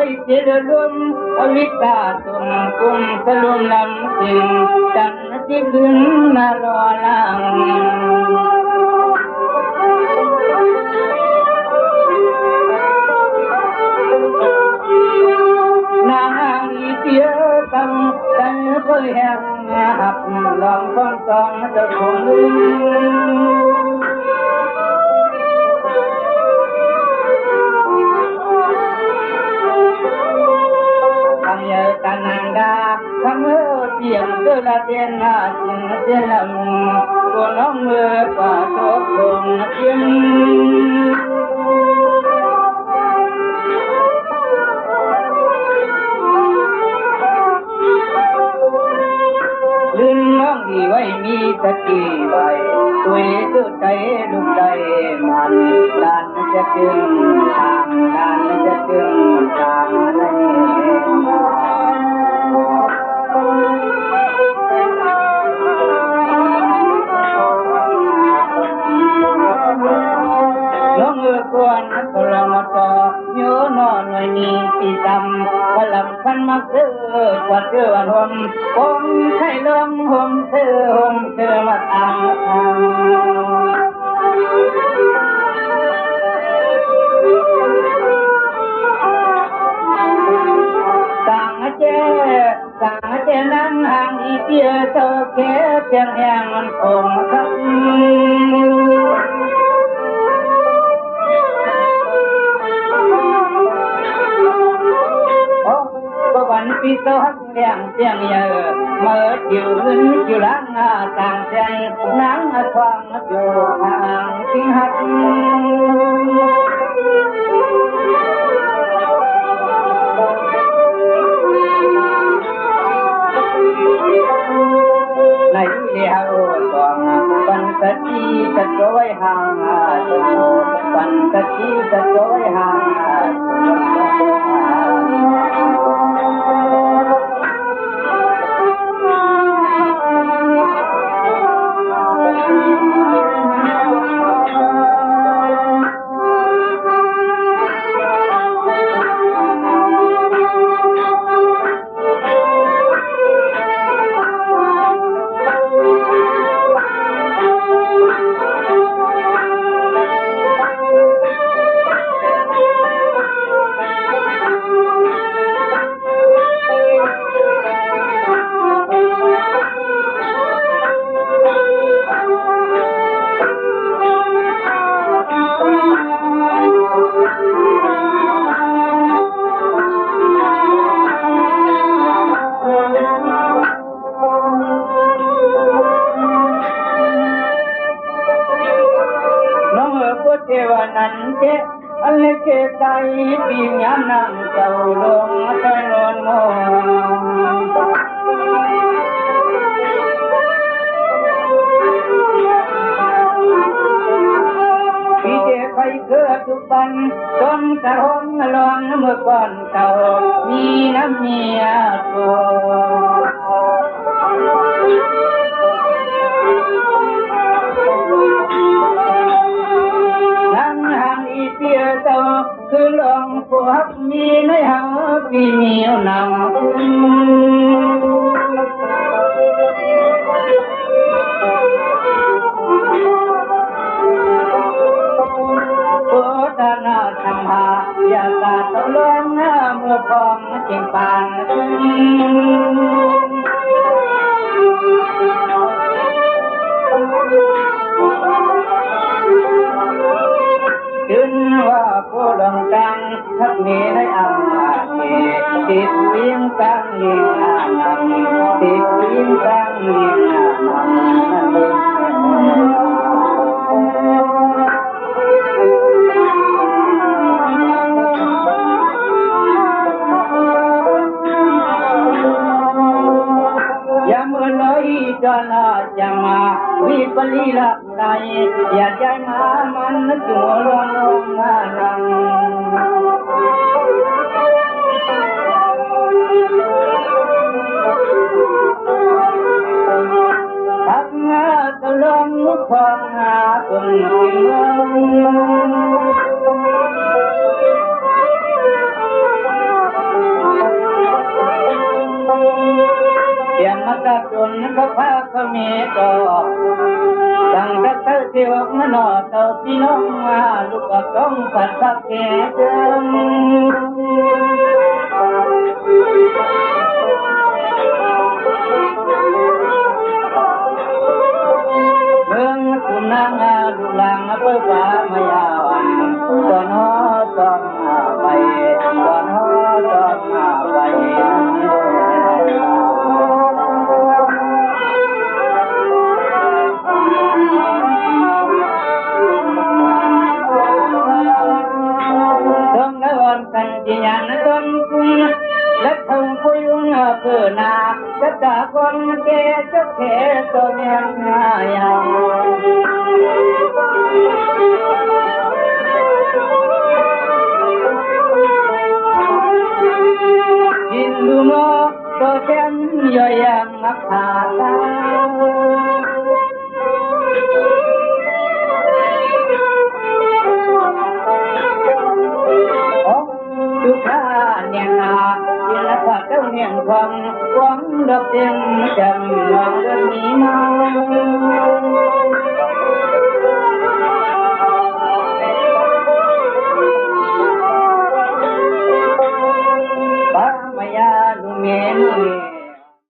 ว้เจริญรวมอวิตาตุมกุมสลุมลำสิงจันทร์ที่ขึ้นนารอลังนางอีเตียตังใจเพื่อแห่งหักลองฟ้อนตองจะคงกันนังดาทำเมื่อเพียงเดินละเตียนหาจิงเตียนลำตัวน้องเมื่อป่าโตคงเพียงลื่นน้องดีไว้มีสติไว้ตัวสุดใจลูกใจมันดันจะจึงทางดันจะจึงทางในน้องเมื่อกวนกลมต่อโยนอนไว้มีปีดำพลังขันมักเสือกว่าเสือวันหอมผมให้ลมผมเสือมาตามต่างเจนั่งห่างอีเตียโตเกเพียงแห่งมันคงครับวันปีโตหักเลี้ยงเสียงเยอะเมื่ออยู่ขึ้นอยู่หลังต่างใจนั่งความอยู่ห่างทิ้งหักในเดียวสองปันตะทีจะโจยห่างปันตะทีจะโจยห่างนั้นเจอันเกใจปีญาณังเจ้าลงตะนนโมพี่เจไปเกิดทุกวันต้นกระหงลองเมื่อก่อนเก่ามีน้ำเมียตัวคือลองพวกมีในหาปีเหนียวนำโอตนาธรรมะยาตาตะลงเมื่อพองจิงปานว่าผู้ลงตังทักมีในอำนาจติดเลี้ยงตังเลี้ยงนำติดเลี้ยงตังเลี้ยงนำยามเมื่อน้อยจนาจะมาวิปลีละใจอย่าใจมามันตัวลงนังทักงาตะลงความงาตุนกินลง นก็พาก็มีต่อตั้งแต่เต้าเที่ยวมานอเต้าพี่น้องมาลูกก็ต้องปัดสักแก่เดิมเมืองสุนังลูกหลังเปิดฟ้ามายาวันตอนหัวต้องไปตอนหัวต้องไปกันจีนันต้นกุงและทงพุยุงเพื่อนาจะตะกอนเกจะเขตัวเมียงหายยินดูโมตัวเต็มย่อยยังนักหาลาทุกท่าเนี่ยนาที่ละพัดเจ้าเนี่ยความหวังดอกเตียงจำลองเรื่องนี้มา